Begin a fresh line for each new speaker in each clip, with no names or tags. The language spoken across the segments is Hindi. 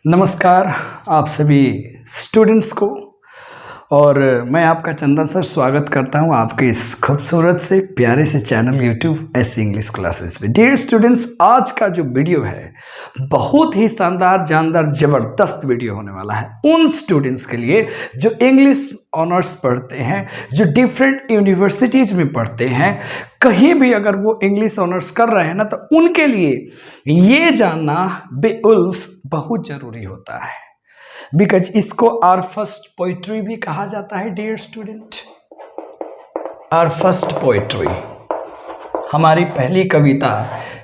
नमस्कार आप सभी स्टूडेंट्स को। और मैं आपका चंदन सर स्वागत करता हूं आपके इस खूबसूरत से प्यारे से channel YouTube S English classes में। डियर स्टूडेंट्स, आज का जो वीडियो है बहुत ही शानदार जानदार ज़बरदस्त वीडियो होने वाला है उन स्टूडेंट्स के लिए जो इंग्लिश ऑनर्स पढ़ते हैं, जो डिफरेंट यूनिवर्सिटीज़ में पढ़ते हैं। कहीं भी अगर वो इंग्लिश ऑनर्स कर रहे हैं ना, तो उनके लिए ये जानना बेउल्फ बहुत ज़रूरी होता है, बिकॉज इसको आवर फर्स्ट पोइट्री भी कहा जाता है। Dear student, our first poetry, हमारी पहली कविता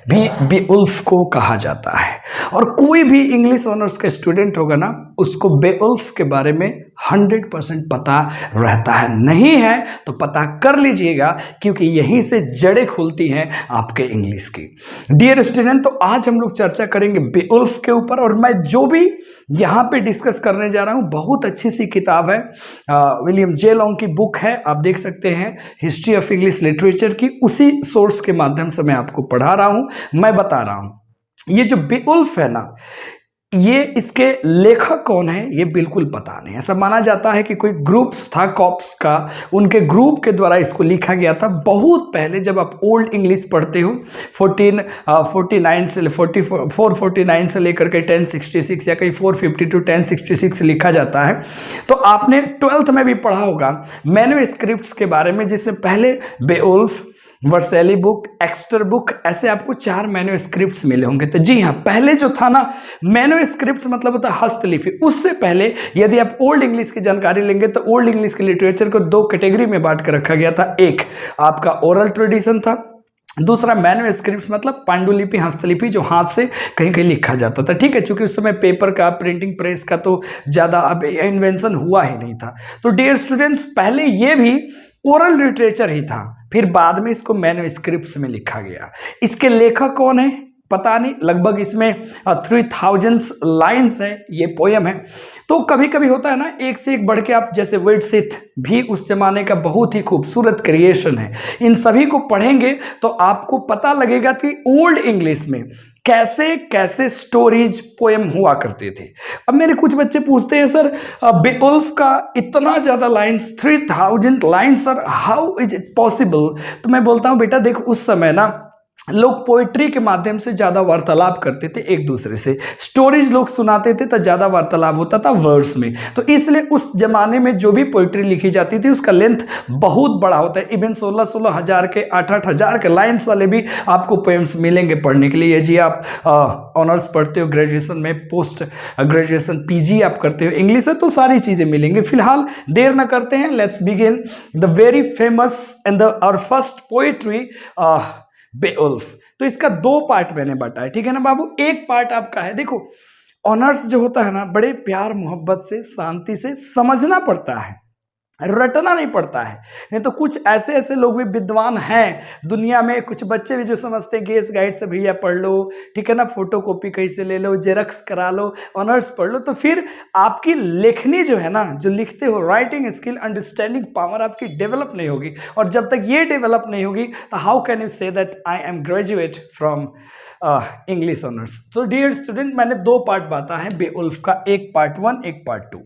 भी बेउल्फ को कहा जाता है। और कोई भी इंग्लिश ऑनर्स का स्टूडेंट होगा ना, उसको बेउल्फ के बारे में 100% पता रहता है। नहीं है तो पता कर लीजिएगा, क्योंकि यहीं से जड़ें खुलती हैं आपके इंग्लिश की। डियर स्टूडेंट, तो आज हम लोग चर्चा करेंगे बेउल्फ के ऊपर। और मैं जो भी यहाँ पे डिस्कस करने जा रहा हूँ, बहुत अच्छी सी किताब है, विलियम जे लॉन्ग की बुक है, आप देख सकते हैं, हिस्ट्री ऑफ इंग्लिश लिटरेचर की। उसी सोर्स के माध्यम से मैं आपको पढ़ा रहा हूँ, मैं बता रहा हूँ। ये जो बेउल्फ है ना, ये इसके लेखक कौन है ये बिल्कुल पता नहीं। ऐसा माना जाता है कि कोई ग्रुप्स था कॉप्स का, उनके ग्रुप के द्वारा इसको लिखा गया था बहुत पहले। जब आप ओल्ड इंग्लिश पढ़ते हो 1449 से 449 से लेकर के 1066 या कहीं 450 to 1066 लिखा जाता है। तो आपने 12th में भी पढ़ा होगा मैन्युस्क्रिप्ट्स के बारे में, जिसमें पहले बेउल्फ, वर्सेली बुक, एक्स्टर बुक, ऐसे आपको 4 मैन्युस्क्रिप्ट्स मिले होंगे। तो जी हाँ, पहले जो था ना, मैन्युस्क्रिप्ट्स मतलब होता है हस्तलिपि। उससे पहले यदि आप ओल्ड इंग्लिश की जानकारी लेंगे तो ओल्ड इंग्लिश के लिटरेचर को 2 कैटेगरी में बांट कर रखा गया था। एक आपका ओरल ट्रेडिशन था, दूसरा मैन्युस्क्रिप्ट्स मतलब पांडुलिपि, हस्तलिपि, जो हाथ से कहीं कहीं लिखा जाता था। ठीक है, क्योंकि उस समय पेपर का, प्रिंटिंग प्रेस का तो ज़्यादा अब इन्वेंशन हुआ ही नहीं था। तो डियर स्टूडेंट्स, पहले ये भी ओरल लिटरेचर ही था, फिर बाद में इसको मैन्युस्क्रिप्ट्स में लिखा गया। इसके लेखक कौन है पता नहीं, लगभग इसमें 3000 लाइन्स है, ये पोयम है। तो कभी कभी होता है ना, एक से एक बढ़ के, आप जैसे वर्डसिथ भी उस जमाने का बहुत ही खूबसूरत क्रिएशन है। इन सभी को पढ़ेंगे तो आपको पता लगेगा कि ओल्ड इंग्लिश में कैसे कैसे स्टोरीज पोएम हुआ करते थे। अब मेरे कुछ बच्चे पूछते हैं, सर बेउल्फ का इतना ज़्यादा lines, 3000 lines, sir how is it possible? तो मैं बोलता हूँ, बेटा देखो, उस समय ना लोग पोइट्री के माध्यम से ज़्यादा वार्तालाप करते थे एक दूसरे से। स्टोरीज लोग सुनाते थे तो ज़्यादा वार्तालाप होता था वर्ड्स में। तो इसलिए उस जमाने में जो भी पोइट्री लिखी जाती थी उसका लेंथ बहुत बड़ा होता है। इवन 16-16 हज़ार के, 8-8 हज़ार के लाइन्स वाले भी आपको पोएम्स मिलेंगे पढ़ने के लिए। जी आप ऑनर्स पढ़ते हो, ग्रेजुएशन में, पोस्ट ग्रेजुएशन पीजी आप करते हो इंग्लिश है, तो सारी चीज़ें मिलेंगी। फिलहाल देर न करते हैं, let's begin the very famous and the our first poetry Beowulf. तो इसका 2 पार्ट मैंने बांटा है, ठीक है ना बाबू। एक पार्ट आपका है, देखो ऑनर्स जो होता है ना, बड़े प्यार मोहब्बत से, शांति से समझना पड़ता है, रटना नहीं पड़ता है। नहीं तो कुछ ऐसे ऐसे लोग भी विद्वान हैं दुनिया में, कुछ बच्चे भी जो समझते हैं गेस गाइड से भैया पढ़ लो, ठीक है ना, फोटो कॉपी कहीं से ले लो, जेरक्स करा लो, ऑनर्स पढ़ लो, तो फिर आपकी लेखनी जो है ना, जो लिखते हो, राइटिंग स्किल, अंडरस्टैंडिंग पावर आपकी डेवलप नहीं होगी। और जब तक ये डेवलप नहीं होगी तो how can you say that I am graduate from English honours. तो डियर स्टूडेंट, मैंने 2 पार्ट बांटा है बेउल्फ का, एक पार्ट 1, एक पार्ट 2।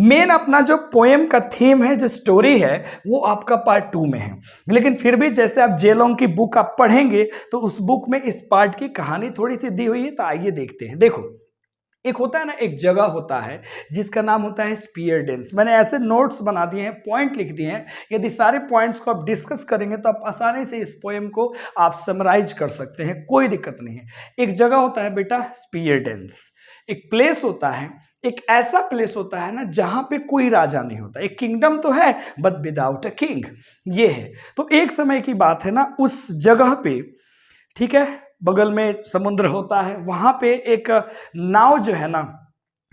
मेन अपना जो पोएम का थीम है, जो स्टोरी है, वो आपका पार्ट 2 में है। लेकिन फिर भी जैसे आप जे लॉन्ग की बुक आप पढ़ेंगे तो उस बुक में इस पार्ट की कहानी थोड़ी सी दी हुई है। तो आइए देखते हैं। देखो, एक होता है ना, एक जगह होता है जिसका नाम होता है स्पीयर डेंस। मैंने ऐसे नोट्स बना दिए हैं, पॉइंट लिख दिए हैं। यदि सारे पॉइंट्स को आप डिस्कस करेंगे तो आप आसानी से इस पोएम को आप समराइज कर सकते हैं, कोई दिक्कत नहीं है। एक जगह होता है बेटा स्पीयर डेंस, एक प्लेस होता है, एक ऐसा प्लेस होता है ना जहां पे कोई राजा नहीं होता। एक किंगडम तो है बट विदाउट अ किंग, ये है। तो एक समय की बात है ना, उस जगह पे, ठीक है, बगल में समुद्र होता है, वहां पे एक नाव जो है ना,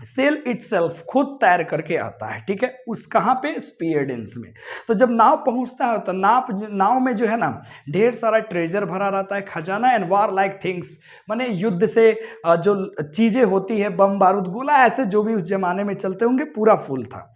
सेल इटसेल्फ, खुद तैर करके आता है, ठीक है, उस कहाँ पे, स्पीयर डेंस में। तो जब नाव पहुंचता है तो नाव में जो है ना, ढेर सारा ट्रेजर भरा रहता है, खजाना, एंड वार लाइक थिंग्स, माने युद्ध से जो चीजें होती है, बम बारूद गोला, ऐसे जो भी उस जमाने में चलते होंगे, पूरा फुल था।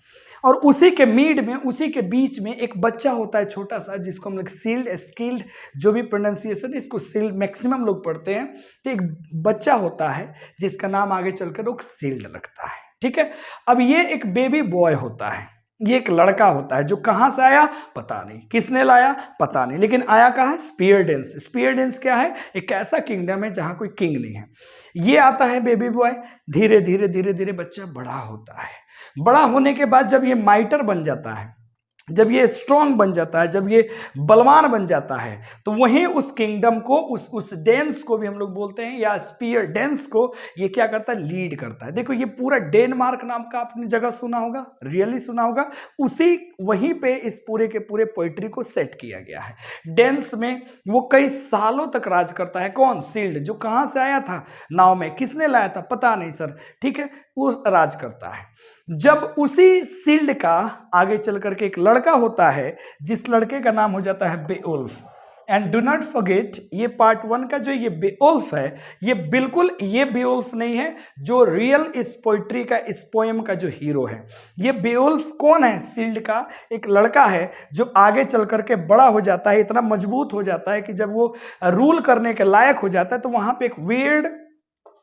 और उसी के मीड में, उसी के बीच में एक बच्चा होता है छोटा सा, जिसको हम लोग सील्ड, स्किल्ड, जो भी प्रोनाउंसिएशन, इसको सील्ड मैक्सिमम लोग पढ़ते हैं। तो एक बच्चा होता है जिसका नाम आगे चलकर लोग सील्ड रखता है, ठीक है। अब ये एक बेबी बॉय होता है, ये एक लड़का होता है जो कहां से आया पता नहीं, किसने लाया पता नहीं, लेकिन आया कहां है? स्पीयरडेंस। स्पीयरडेंस क्या है? एक ऐसा किंगडम है जहां कोई किंग नहीं है। ये आता है बेबी बॉय, धीरे धीरे धीरे धीरे बच्चा बड़ा होता है। बड़ा होने के बाद जब ये माइटर बन जाता है, जब ये स्ट्रांग बन जाता है, जब ये बलवान बन जाता है, तो वहीं उस किंगडम को, उस डेंस को भी हम लोग बोलते हैं, या स्पीयर डेंस को, ये क्या करता है? लीड करता है। देखो ये पूरा डेनमार्क नाम का आपने जगह सुना होगा, रियली सुना होगा, उसी वहीं पे इस पूरे के पूरे पोइट्री को सेट किया गया है। डेंस में वो कई सालों तक राज करता है। कौन? सील्ड, जो कहां से आया था? नाव में। किसने लाया था? पता नहीं सर, ठीक है, वो राज करता है। जब उसी सील्ड का आगे चल करके एक लड़का होता है, जिस लड़के का नाम हो जाता है Beowulf. And do not forget, ये पार्ट 1 का जो ये बेओल्फ है, ये बिल्कुल ये बेओल्फ नहीं है जो रियल इस पोइट्री का, इस पोएम का जो हीरो है। ये बेओल्फ कौन है? सील्ड का एक लड़का है जो आगे चल करके बड़ा हो जाता है, इतना मजबूत हो जाता है कि जब वो रूल करने के लायक हो जाता है, तो वहां पे एक वियर्ड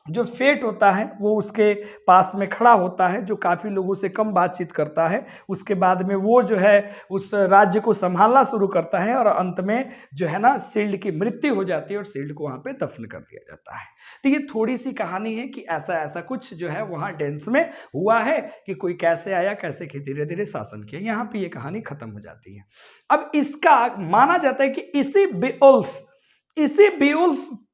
जो फेट होता है वो उसके पास में खड़ा होता है, जो काफ़ी लोगों से कम बातचीत करता है। उसके बाद में वो जो है उस राज्य को संभालना शुरू करता है, और अंत में जो है ना सील्ड की मृत्यु हो जाती है और सील्ड को वहाँ पे दफन कर दिया जाता है। तो ये थोड़ी सी कहानी है कि ऐसा ऐसा कुछ जो है वहाँ डेंस में हुआ है, कि कोई कैसे आया, कैसे धीरे धीरे शासन किया। यहाँ पे ये कहानी खत्म हो जाती है। अब इसका माना जाता है कि इसी बेओल्फ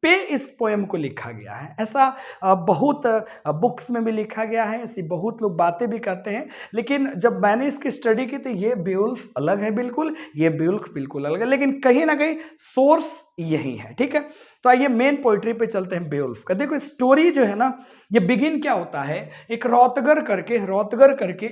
पे इस पोएम को लिखा गया है। ऐसा बहुत बुक्स में भी लिखा गया है, ऐसी बहुत लोग बातें भी कहते हैं, लेकिन जब मैंने इसकी स्टडी की तो ये बेओल्फ अलग है बिल्कुल, ये बेओल्फ बिल्कुल अलग है, लेकिन कहीं ना कहीं सोर्स यही है, ठीक है। तो आइए मेन पोइट्री पे चलते हैं बेओल्फ का। देखो स्टोरी जो है ना, ये बिगिन क्या होता है, एक रॉतगर करके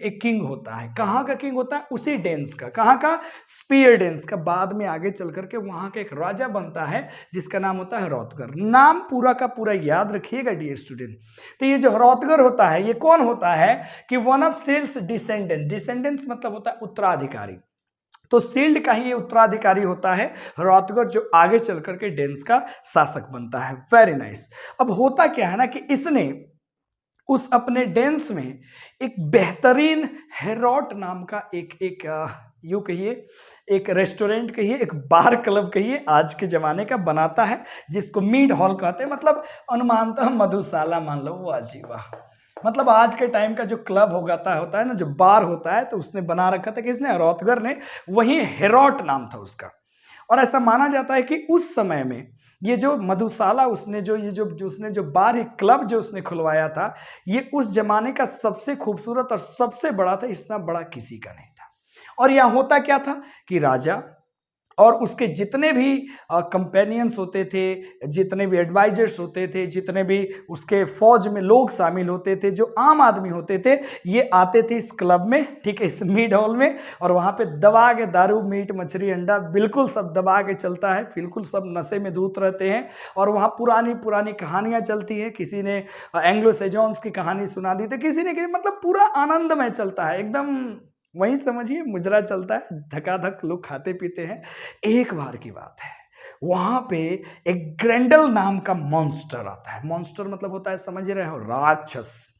एक किंग होता है। कहाँ का किंग होता है? उसी डेंस का। कहाँ का? स्पीयर डेंस का। बाद में आगे चल करके वहां का एक राजा बनता है जिसका नाम होता है रॉतगर। नाम पूरा का पूरा याद रखिएगा डियर स्टूडेंट। तो ये जो रॉतगर होता है, ये कौन होता है कि वन ऑफ सील्ड्स डिसेंडेंट्स मतलब होता है उत्तराधिकारी। तो सील्ड का ही ये उत्तराधिकारी होता है रॉतगर, जो आगे चल करके डेंस का शासक बनता है। Very nice. अब होता क्या है ना कि इसने उस अपने डेंस में एक बेहतरीन हेरोट नाम का एक यूं कहिए, एक रेस्टोरेंट कहिए, एक बार क्लब कहिए, आज के जमाने का बनाता है, जिसको मीड हॉल कहते हैं। मतलब अनुमानतः मधुशाला मान लो, वो अजीबा, मतलब आज के टाइम का जो क्लब होता है ना, जो बार होता है, तो उसने बना रखा था किसने? रॉतगर ने। वही हेरोट नाम था उसका। और ऐसा माना जाता है कि उस समय में ये जो मधुशाला उसने जो बार, एक क्लब जो उसने खुलवाया था, ये उस जमाने का सबसे खूबसूरत और सबसे बड़ा था। इतना बड़ा किसी का नहीं था। और यहाँ होता क्या था कि राजा और उसके जितने भी कंपेनियंस होते थे, जितने भी एडवाइजर्स होते थे, जितने भी उसके फौज में लोग शामिल होते थे, जो आम आदमी होते थे, ये आते थे इस क्लब में, ठीक है, इस मीड हॉल में। और वहाँ पे दबा के दारू, मीट, मछली, अंडा बिल्कुल सब दबा के चलता है, बिल्कुल सब नशे में धूत रहते हैं। और वहाँ पुरानी पुरानी कहानियाँ चलती है। किसी ने एंग्लो सेजोन्स की कहानी सुना दी, तो किसी ने मतलब पूरा आनंदमय चलता है एकदम, वही समझिए मुजरा चलता है, धकाधक लोग खाते पीते हैं। एक बार की बात है, वहां पे एक ग्रेंडल नाम का मॉन्स्टर आता है। मॉन्स्टर मतलब होता है, समझ रहे हो, राक्षस।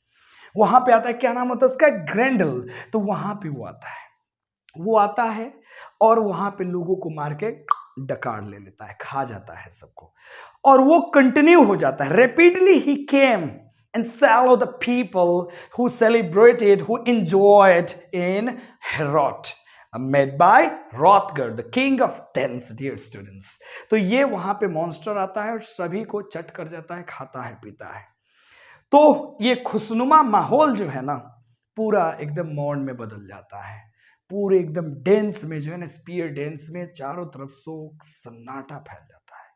वहां पे आता है, क्या नाम होता है उसका? ग्रेंडल। तो वहां पे वो आता है और वहां पे लोगों को मार के डकार ले लेता है, खा जाता है सबको। और वो कंटिन्यू हो जाता है। repeatedly he came and swallowed the people who celebrated, who enjoyed in Herod, made by Hrothgar, the king of Danes, dear students. तो ये वहां पे मॉन्स्टर आता है और सभी को चट कर जाता है, खाता है, पीता है। तो ये खुशनुमा माहौल जो है ना, पूरा एकदम मौन में बदल जाता है। पूरे एकदम डेंस में जो है ना, स्पीयर डेंस में चारों तरफ शोक सन्नाटा फैल जाता है।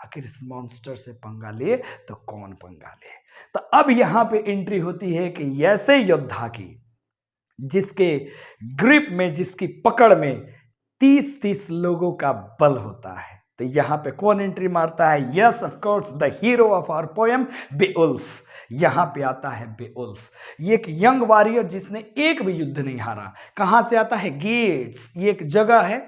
आखिर इस मॉन्स्टर से पंगा ले तो कौन पंगा ले। तो अब यहां पे एंट्री होती है कि ऐसे योद्धा की, जिसके ग्रिप में, जिसकी पकड़ में 30-30 लोगों का बल होता है। तो यहाँ पे कौन एंट्री मारता है? Yes of course, the hero of our poem Beowulf. यहाँ पे आता है बेउल्फ, ये एक यंग वॉरियर जिसने एक भी युद्ध नहीं हारा। कहाँ से आता है? गेट्स, ये एक जगह है,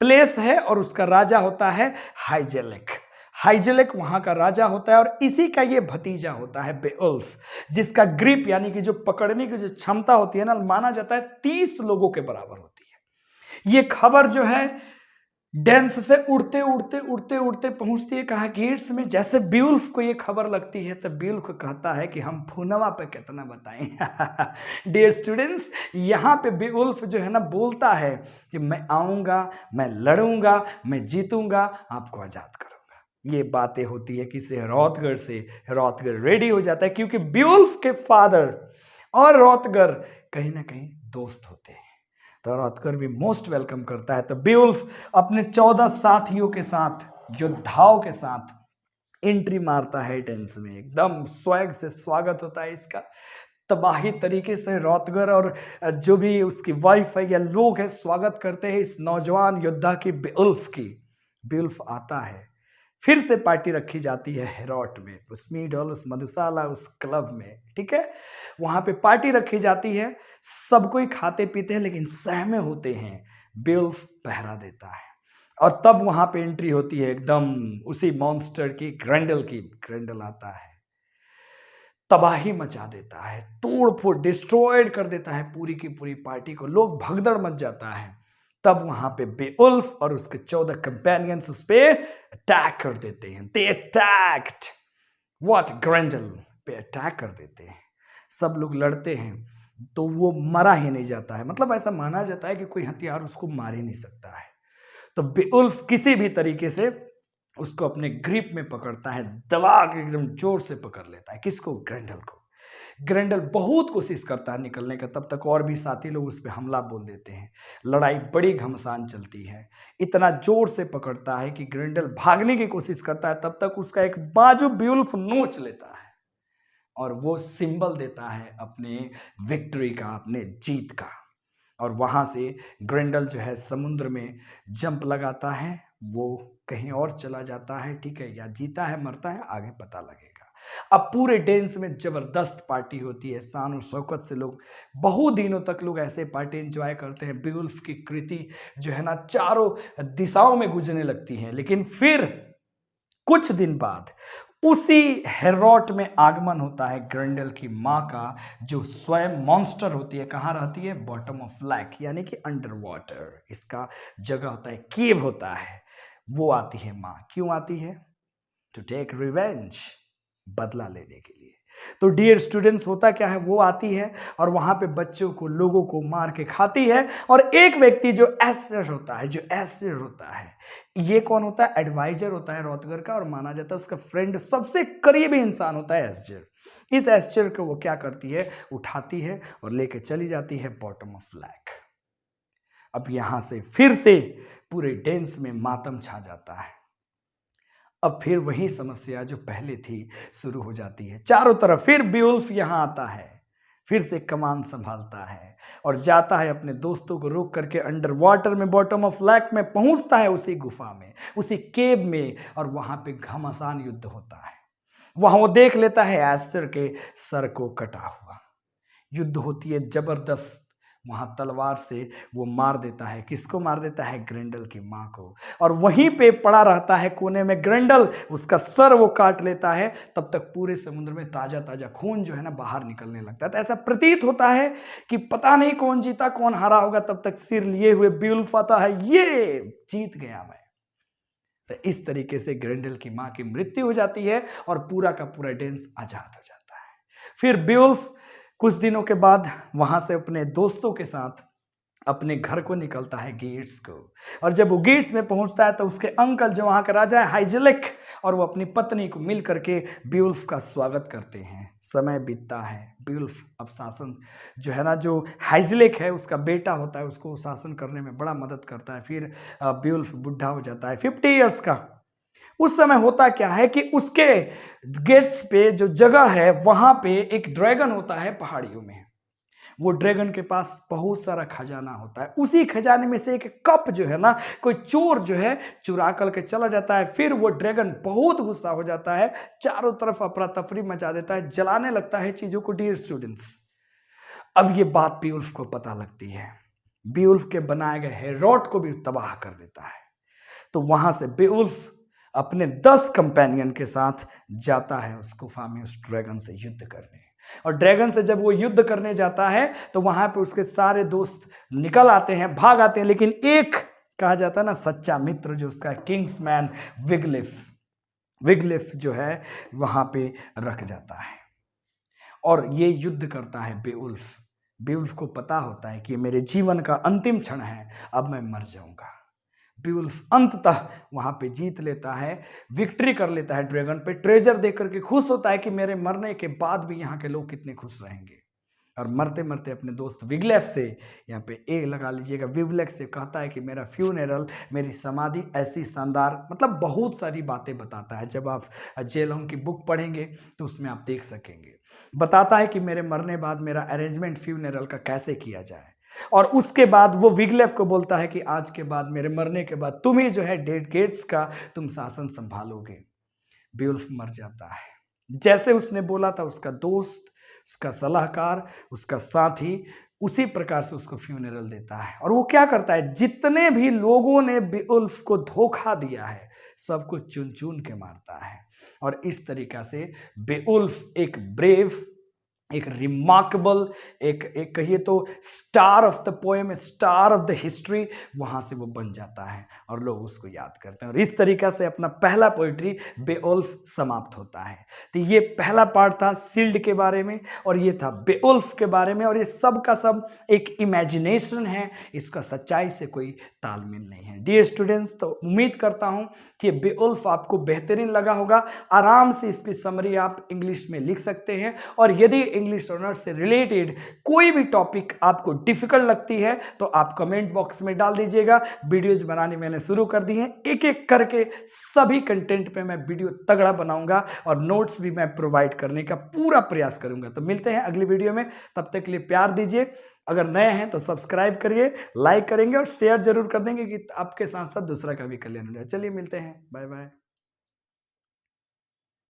प्लेस है, और उसका राजा होता है हाइजेलिक। हाइजेलिक वहां का राजा होता है और इसी का ये भतीजा होता है बेउल्फ, जिसका ग्रिप यानी कि जो पकड़ने की जो क्षमता होती है ना, माना जाता है 30 लोगों के बराबर होती है। ये खबर जो है डेंस से उड़ते उड़ते उड़ते उड़ते पहुंचती है कहा? गेट्स में। जैसे बेउल्फ को ये खबर लगती है तो बेउल्फ कहता है कि हम फुनवा पे कितना बताएं। डियर स्टूडेंट्स, यहाँ पे बेउल्फ जो है ना बोलता है कि मैं आऊंगा, मैं लड़ूंगा, मैं जीतूंगा, आपको आजाद करूंगा। ये बातें होती है किसे? रॉथगर से। रॉथगर रेडी हो जाता है क्योंकि बेउल्फ के फादर और रॉथगर कहीं ना कहीं दोस्त होते हैं, तो रॉथगर भी मोस्ट वेलकम करता है। तो बेउल्फ अपने 14 साथियों के साथ, योद्धाओं के साथ एंट्री मारता है डेंस में। एकदम स्वैग से स्वागत होता है इसका, तबाही तरीके से रॉथगर और जो भी उसकी वाइफ है या लोग हैं स्वागत करते हैं इस नौजवान योद्धा की, बेउल्फ की। बेउल्फ आता है, फिर से पार्टी रखी जाती है हेरोट में, उस मीड हॉल, उस मधुशाला, उस क्लब में, ठीक है। वहां पे पार्टी रखी जाती है, सब कोई खाते पीते हैं लेकिन सहमे होते हैं। बेउल्फ पहरा देता है और तब वहां पे एंट्री होती है एकदम उसी मॉन्स्टर की, ग्रेंडल की। ग्रेंडल आता है, तबाही मचा देता है, तोड़ फोड़, डिस्ट्रॉयड कर देता है पूरी की पूरी पार्टी को, लोग भगदड़ मच जाता है। तब वहां पे बेउल्फ और उसके 14 कंपेनियंस उस पे अटैक कर देते हैं। दे अटैक्ड व्हाट? ग्रेंडल पे अटैक कर देते हैं। सब लोग लड़ते हैं तो वो मरा ही नहीं जाता है, मतलब ऐसा माना जाता है कि कोई हथियार उसको मार ही नहीं सकता है। तो बेउल्फ किसी भी तरीके से उसको अपने ग्रिप में पकड़ता है, दबा के एकदम जोर से पकड़ लेता है। किसको? ग्रेंडल को। ग्रेंडल बहुत कोशिश करता है निकलने का, तब तक और भी साथी लोग उस पर हमला बोल देते हैं। लड़ाई बड़ी घमसान चलती है, इतना जोर से पकड़ता है कि ग्रेंडल भागने की कोशिश करता है, तब तक उसका एक बाजू बेउल्फ नोच लेता है और वो सिंबल देता है अपने विक्ट्री का, अपने जीत का। और वहां से ग्रेंडल जो है समुद्र में जंप लगाता है, वो कहीं और चला जाता है, ठीक है। या जीता है मरता है आगे पता लगेगा। अब पूरे डेंस में जबरदस्त पार्टी होती है, शान और शौकत से लोग बहुत दिनों तक लोग ऐसे पार्टी एंजॉय करते हैं। बेउल्फ की कृति जो है ना चारों दिशाओं में गुजरने लगती है। लेकिन फिर कुछ दिन बाद उसी हेरोट में आगमन होता है ग्रेंडल की माँ का, जो स्वयं मॉन्स्टर होती है। कहाँ रहती है? बॉटम ऑफ लेक, यानी कि अंडर वाटर। इसका जगह होता है, केव होता है। वो आती है माँ। क्यों आती है? टू टेक रिवेंज, बदला लेने के लिए। तो डियर स्टूडेंट्स, होता क्या है? वो आती है और वहां पे बच्चों को, लोगों को मार के खाती है। और एक व्यक्ति जो एस्टर होता है, ये कौन होता है? एडवाइजर होता है रॉथगर का, और माना जाता है उसका फ्रेंड, सबसे करीबी इंसान होता है एस्टर। इस एस्टर को वो क्या करती है? उठाती है और लेके चली जाती है बॉटम ऑफ लेक। अब यहां से फिर से पूरे डेंस में मातम छा जाता है। अब फिर वही समस्या जो पहले थी शुरू हो जाती है चारों तरफ। फिर बेउल्फ यहां आता है, फिर से कमान संभालता है और जाता है अपने दोस्तों को रोक करके अंडर वाटर में, बॉटम ऑफ लेक में पहुंचता है, उसी गुफा में, उसी केव में। और वहां पे घमासान युद्ध होता है। वहां वो देख लेता है एस्टर के सर को कटा हुआ। युद्ध होती है जबरदस्त। वहां तलवार से वो मार देता है। किसको मार देता है? ग्रेंडल की मां को। और वहीं पे पड़ा रहता है कोने में ग्रेंडल, उसका सर वो काट लेता है। तब तक पूरे समुद्र में ताजा ताजा खून जो है ना बाहर निकलने लगता है। तो ऐसा प्रतीत होता है कि पता नहीं कौन जीता कौन हारा होगा। तब तक सिर लिए हुए बेउल्फ आता है, ये जीत गया मैं। तो इस तरीके से ग्रेंडल की मां की मृत्यु हो जाती है और पूरा का पूरा डेंस आजाद हो जाता है। फिर बेउल्फ कुछ दिनों के बाद वहां से अपने दोस्तों के साथ अपने घर को निकलता है, गेट्स को। और जब वो गेट्स में पहुंचता है तो उसके अंकल जो वहां का राजा है हाइजेलिक, और वो अपनी पत्नी को मिल करके बेउल्फ का स्वागत करते हैं। समय बीतता है। बेउल्फ अब शासन जो है ना, जो हाइजेलिक है उसका बेटा होता है, उसको शासन करने में बड़ा मदद करता है। फिर बेउल्फ बुढ़ा हो जाता है 50 ईयर्स का। उस समय होता क्या है कि उसके गेट्स पे जो जगह है वहां पे एक ड्रैगन होता है पहाड़ियों में। वो ड्रैगन के पास बहुत सारा खजाना होता है, उसी खजाने में से एक कप जो है ना, कोई चोर जो है चुरा करके चला जाता है। फिर वो ड्रैगन बहुत गुस्सा हो जाता है, चारों तरफ अफरा तफरी मचा देता है, जलाने लगता है चीजों को। डियर स्टूडेंट्स, अब ये बात बीउल्फ को पता लगती है। बीउल्फ के बनाए गए हेरोड को भी तबाह कर देता है। तो वहां से बीउल्फ अपने 10 कंपेनियन के साथ जाता है उस गुफा में उस ड्रैगन से युद्ध करने। और ड्रैगन से जब वो युद्ध करने जाता है तो वहां पे उसके सारे दोस्त निकल आते हैं, भाग आते हैं, लेकिन एक कहा जाता है ना सच्चा मित्र जो उसका किंग्समैन विगलिफ जो है वहां पे रख जाता है। और ये युद्ध करता है बीउल्फ को पता होता है कि मेरे जीवन का अंतिम क्षण है, अब मैं मर जाऊंगा। बीउल्फ अंततः वहां पे जीत लेता है, विक्ट्री कर लेता है ड्रैगन पे, ट्रेजर देकर के खुश होता है कि मेरे मरने के बाद भी यहाँ के लोग कितने खुश रहेंगे। और मरते मरते अपने दोस्त विगलेफ से, यहाँ पे ए लगा लीजिएगा, विगलेफ से कहता है कि मेरा फ्यूनरल, मेरी समाधि ऐसी शानदार, मतलब बहुत सारी बातें बताता है। जब आप जेलोंग की बुक पढ़ेंगे तो उसमें आप देख सकेंगे। बताता है कि मेरे मरने बाद मेरा अरेंजमेंट फ्यूनरल का कैसे किया जाए। और उसके बाद वो विगलेफ को बोलता है कि आज के बाद, मेरे मरने के बाद तुम ही जो है डेड गेट्स का तुम शासन संभालोगे। बीउल्फ मर जाता है। जैसे उसने बोला था, उसका दोस्त, उसका सलाहकार, उसका साथी उसी प्रकार से उसको फ्यूनरल देता है। और वो क्या करता है, जितने भी लोगों ने बीउल्फ को धोखा दिया है सबको चुन चुन के मारता है। और इस तरीका से बीउल्फ एक ब्रेव, एक रिमार्केबल, एक कहिए तो star of the poem, star of the history वहां से वो बन जाता है और लोग उसको याद करते हैं। और इस तरीका से अपना पहला पोइट्री बेओल्फ समाप्त होता है। तो ये पहला पार्ट था सील्ड के बारे में और ये था बेओल्फ के बारे में। और ये सब का सब एक इमेजिनेशन है, इसका सच्चाई से कोई तालमेल नहीं है। डियर स्टूडेंट्स, तो उम्मीद करता हूं कि बेओल्फ आपको बेहतरीन लगा होगा। आराम से इसकी समरी आप इंग्लिश में लिख सकते हैं। और यदि इंग्लिश ऑनर्स से रिलेटेड कोई भी टॉपिक आपको डिफिकल्ट लगती है तो आप कमेंट बॉक्स में डाल दीजिएगा। वीडियोज बनाने मैंने शुरू कर दी हैं, एक एक करके सभी कंटेंट पे मैं वीडियो तगड़ा बनाऊंगा और नोट्स भी मैं प्रोवाइड करने का पूरा प्रयास करूंगा। तो मिलते हैं अगली वीडियो में, तब तक के लिए प्यार दीजिए। अगर नए हैं तो सब्सक्राइब करिए, लाइक करेंगे और शेयर जरूर कर देंगे कि आपके साथ साथ दूसरा का भी कल्याण हो जाए। चलिए मिलते हैं, बाय बाय।